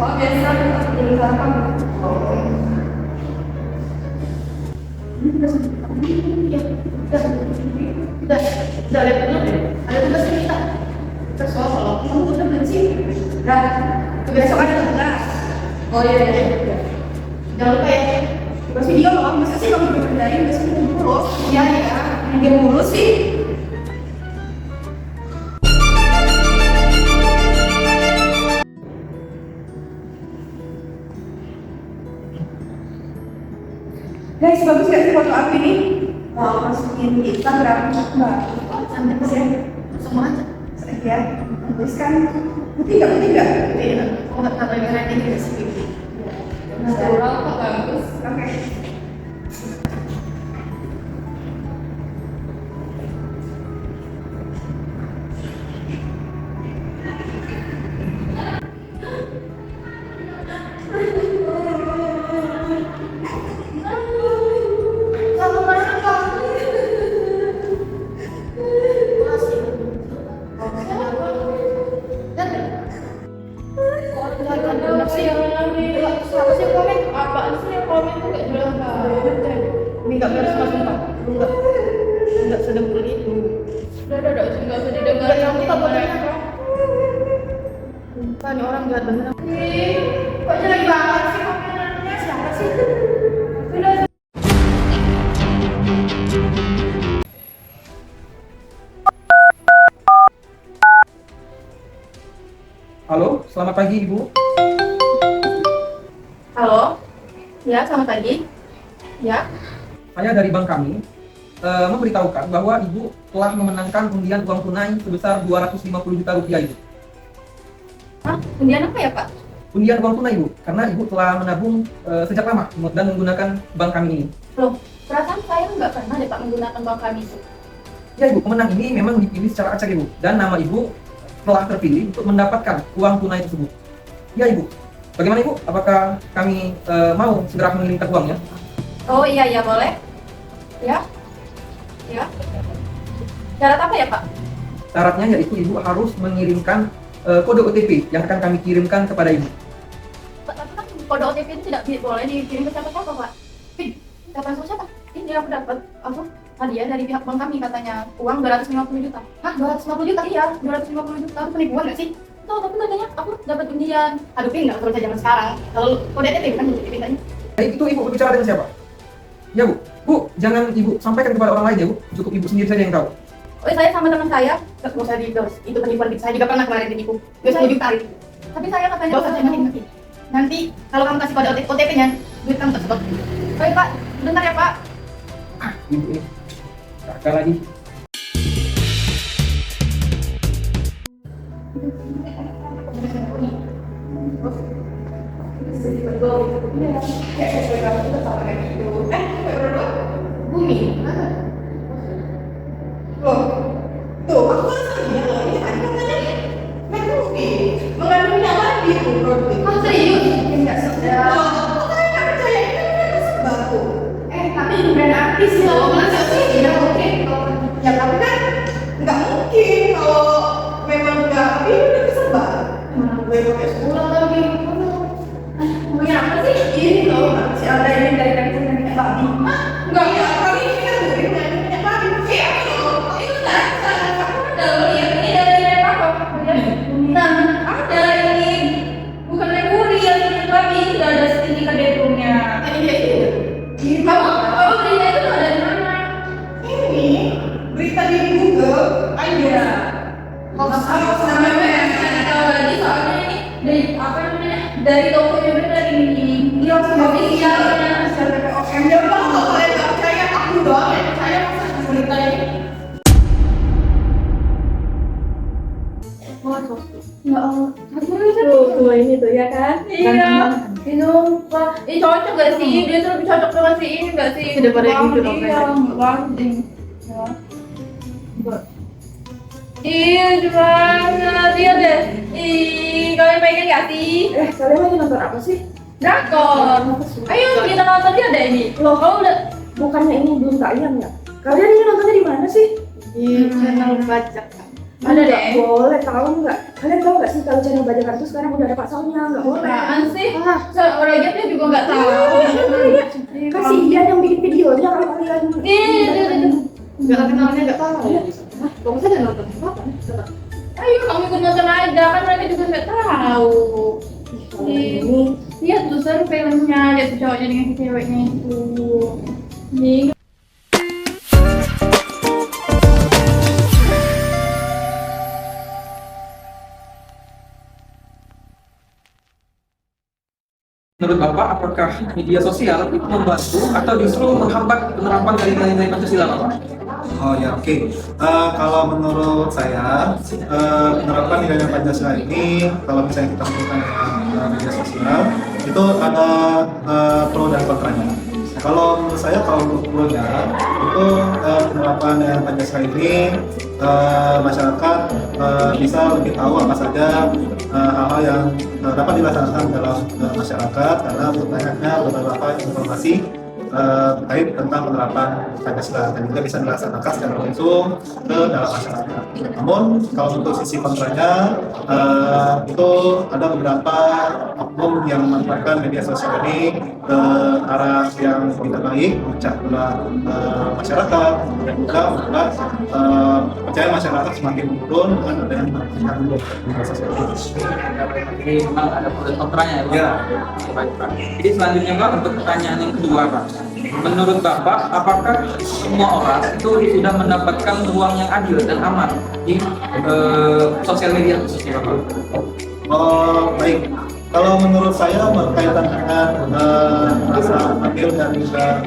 Oh, biasa aku dulu sarapan. Oh. Ya, udah ada dulu deh. Ada tugas kita. Terus kalau kamu udah belum sih? Udah. Besok ada tugas. Oh iya, iya. Jangan lupa ya. Tugas video loh. Masa sih kamu belum kerjain? Besok minggu loh. Iya ya. Minggu mulu sih. Guys, bagus gak sih foto aku ini? Mau masukin di Instagram. Nah, cantik sih ya. Semua aja. Ya, tuliskan putih gak? Putih. Oh, nggak tahu yang lain ini sih. Natural kok bagus. Oke. Enggak beres mas sumpah. Enggak sedengkul itu. Udah enggak usah didengar. Kamu tak boleh. Sumpah nih orang jahat bener. Kok jelek banget sih komenannya? Siapa sih? Sudah. Halo, selamat pagi Ibu. Halo. Ya, selamat pagi. Ya. Saya dari bank kami memberitahukan bahwa Ibu telah memenangkan undian uang tunai sebesar 250 juta rupiah Ibu. Hah? Undian apa ya Pak? Undian uang tunai Ibu, karena Ibu telah menabung sejak lama dan menggunakan bank kami ini. Loh, perasaan saya nggak pernah deh Pak menggunakan bank kami itu. Ya Ibu, pemenang ini memang dipilih secara acak Ibu, dan nama Ibu telah terpilih untuk mendapatkan uang tunai tersebut. Ya Ibu, bagaimana Ibu? Apakah kami mau segera mengirimkan uangnya? Oh iya boleh. Ya. Syarat apa ya Pak? Syaratnya yaitu Ibu harus mengirimkan kode OTP yang akan kami kirimkan kepada Ibu. Pak, tapi kan kode OTP itu tidak boleh dikirim ke siapa-siapa Pak. Siapa? Ini aku dapat apa? Hadiah dari pihak bank kami katanya uang 250 juta. Hah? 250 juta? Iya, 250 juta. Itu penipuan nggak sih? Tahu, tapi katanya aku dapat undian. Aduh, nggak perlu zaman sekarang. Kalau kode OTP kan OTP tadi. Itu Ibu berbicara dengan siapa? Ya Bu, jangan Ibu sampaikan kepada orang lain ya Bu, cukup Ibu sendiri saja yang tahu. Oh, saya sama teman saya, nggak usah di-endorse. Itu penipuan, saya juga pernah kemarin ditipu. 2 juta itu. Tapi saya katanya nggak usah nanti. Nanti kalau kamu kasih kode OTP-nya, duit kamu tersedot. Oke Pak, bentar ya Pak. Ibu ini, kakak lagi. Bumi. Loh, tuh aku kan sama dia loh, ini tadi katanya McMovie mengandung nyawa di produk. Oh serius? Enggak sedap. Kok kalian nggak percaya ini kan mereka sembako? Tapi brand artis loh, masa sih? Ya oke. Ya tapi kan nggak mungkin kalau memang nggak ini udah kesebar. Mana gue pakai sekolah lagi. Punya apa sih? Ini loh, Si ada ini dari minyak babi. nggak ya kali ini kan gue nggak punya babi. Iya loh, itu kan Ini dari apa? Nah, ada ini. Bukan dari kuri yang minyak babi, sudah ada sertifikat detrumnya. ini dia ini. Ini Kamu berita itu ada di mana? ini berita di Google aja. Hoax namanya. Tahu lagi soalnya ini dari apa namanya? Dari tokonya benar ini. Dia officialnya. Ya udah kalau kalian nggak percaya aku doang yang percaya masa berita ini. Ya Allah. Tuh ini tuh ya kan? Iya. Itu wah, ini cocok gak sih? Dia tuh lebih cocok dengan si ini gak sih? Sudah pada gitu dong, Iya, landing. Ya. Iya, banget. Iya deh. Kalian pengen gak sih? Kalian lagi nonton apa sih? Drakor. Ayo kita nonton dia deh ini. Loh, Kalau udah bukannya ini belum tayang ya? Kalian ini nontonnya di mana sih? di channel baca. Ada Nggak deh. boleh, tahu nggak? Kalian tahu nggak sih kalau channel bajakan itu sekarang udah ada pasalnya, nggak boleh. Apaan sih? Ah, Orang dia juga nggak tahu. kasihan yang bikin videonya kalau kalian. Nggak kenalnya nggak tahu. Kamu saja nonton apa? Ayo kamu ikut nonton aja, kan mereka juga nggak tahu. Ini Lihat tuh seru filmnya, lihat tuh cowoknya dengan si ceweknya itu. Nih. Menurut Bapak, apakah media sosial itu membantu atau justru menghambat penerapan dari nilai-nilai Pancasila, Bapak? Oh ya, oke. Kalau menurut saya, penerapan nilai Pancasila ini, kalau misalnya kita menggunakan media sosial, itu ada pro dan kontranya. Kalau menurut saya, kalau untuk pro-nya, itu penerapan nilai Pancasila ini, masyarakat bisa lebih tahu apa saja hal-hal yang dapat dilaksanakan dalam masyarakat, karena banyaknya beberapa informasi terkait tentang penerapan Pancasila dan juga bisa dilaksanakan secara langsung ke dalam masyarakat. Namun kalau untuk sisi kontranya, itu ada beberapa oknum yang memanfaatkan media sosial ini ke arah yang tidak baik, memecah belah masyarakat, dan juga membuat percaya masyarakat semakin menurun dengan adanya penggunaan media sosial ini. Jadi memang ada pro dan kontranya ya, Pak? Ya. Baik, Pak. Jadi selanjutnya, Pak, untuk pertanyaan yang kedua, Pak. Menurut Bapak, apakah semua orang itu sudah mendapatkan ruang yang adil dan aman di sosial media khususnya, Bapak? Oh, baik. Kalau menurut saya berkaitan dengan rasa adil dan juga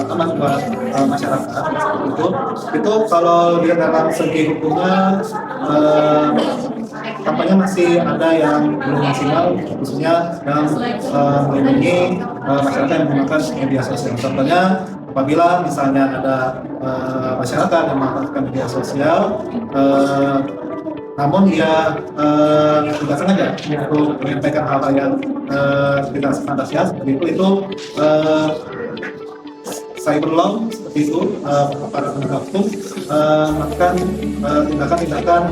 aman buat masyarakat itu kalau dia dalam segi hukumnya tampaknya masih ada yang belum maksimal, khususnya dalam melindungi masyarakat yang menggunakan media sosial. Contohnya apabila misalnya ada masyarakat yang memanfaatkan media sosial, namun dia tidak sengaja untuk menyampaikan hal-hal yang tidak fantasias seperti itu cyber law seperti itu, para penegak hukum melakukan tindakan-tindakan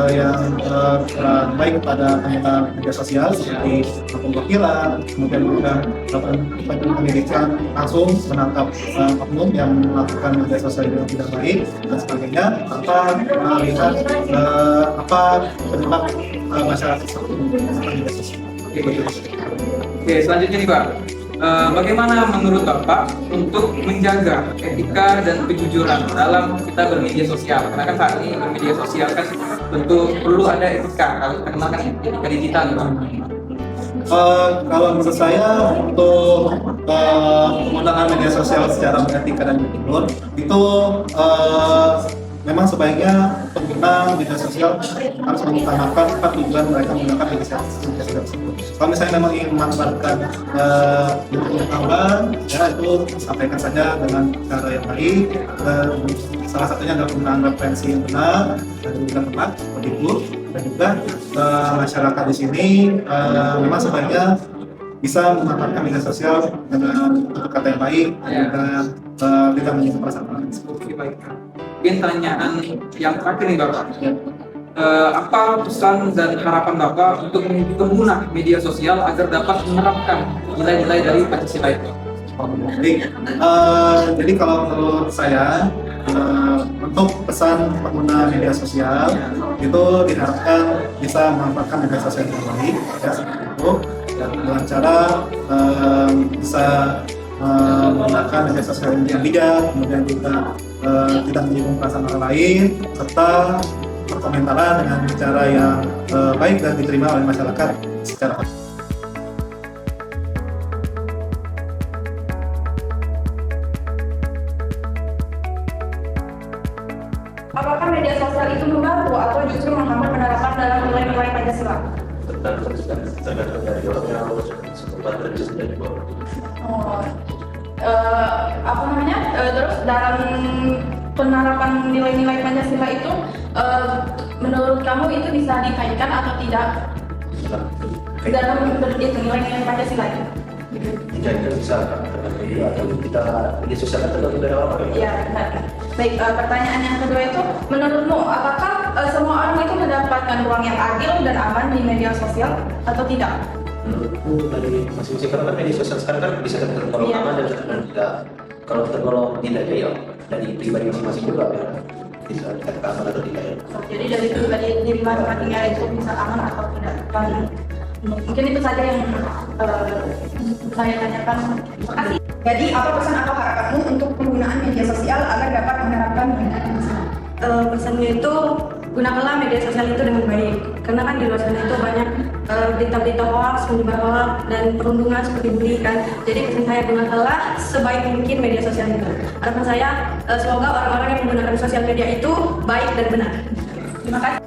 yang kurang baik kepada pengguna media sosial seperti pemblokiran, kemudian juga penyelidikan langsung menangkap oknum yang melakukan media sosial yang tidak baik dan sebagainya tanpa melihat apa penyebab masyarakat seperti media sosial. Oke, selanjutnya nih, Pak. Bagaimana menurut Bapak untuk menjaga etika dan kejujuran dalam kita bermedia sosial? Karena kan saat ini bermedia sosial kan tentu perlu ada etika, kalau kita kenal kan etika digital, Pak. Kalau menurut saya untuk penggunaan media sosial secara beretika dan jujur itu memang sebaiknya pengguna media sosial harus mengutamakan apa tujuan mereka menggunakan media sosial tersebut. Kalau misalnya memang ingin memanfaatkan pengetahuan, ya itu sampaikan saja dengan cara yang baik. Salah satunya adalah penggunaan referensi yang benar dan juga tepat seperti itu. Dan juga masyarakat di sini memang sebaiknya bisa memanfaatkan media sosial dengan kata yang baik dan tidak menyinggung perasaan orang. Oke, baik. Mungkin pertanyaan yang terakhir nih, Bapak. Apa pesan dan harapan Bapak untuk menjadi pengguna media sosial agar dapat menerapkan nilai-nilai dari Pancasila itu? Jadi kalau menurut saya untuk pesan pengguna media sosial itu diharapkan bisa memanfaatkan media sosial yang baik, ya seperti itu, dan dengan cara bisa menggunakan media sosial yang bijak, kemudian juga tidak menyinggung perasaan orang lain, serta berkomentaran dengan cara yang baik dan diterima oleh masyarakat secara Apakah media sosial itu membantu atau justru menghambat penerapan dalam nilai-nilai Pancasila? Tergantung dari orangnya, setempat dari sendiri. Apa namanya? Terus dalam penerapan nilai-nilai Pancasila itu, menurut kamu itu bisa dikaitkan atau tidak dalam itu nilai-nilai Pancasila itu? Tidak itu bisa atau kita media sosial tergantung dari orang. Ya, benar. Baik, pertanyaan yang kedua itu, menurutmu apakah semua orang itu mendapatkan ruang yang adil dan aman di media sosial atau tidak? Menurutku dari masing-masing, karena kan media sosial sekarang kan bisa tergolong Iya. aman dan bisa tergolong tidak. Kalau tergolong tidaknya ya dari pribadi masing-masing juga ya. Bisa dikatakan aman atau tidak ya. Jadi dari pribadi diri masing-masingnya itu bisa aman atau tidak. Dan mungkin itu saja yang saya tanyakan. Terima kasih. Jadi apa pesan atau harapanmu untuk penggunaan media sosial agar dapat menerapkan pendidikan Islam? Pesannya itu gunakanlah media sosial itu dengan baik, karena kan di luar sana itu banyak berita-berita hoax, menyebar hoax dan perundungan seperti bully kan. Jadi pesan saya, gunakanlah sebaik mungkin media sosial itu. Harapan saya semoga orang-orang yang menggunakan sosial media itu baik dan benar. Terima kasih.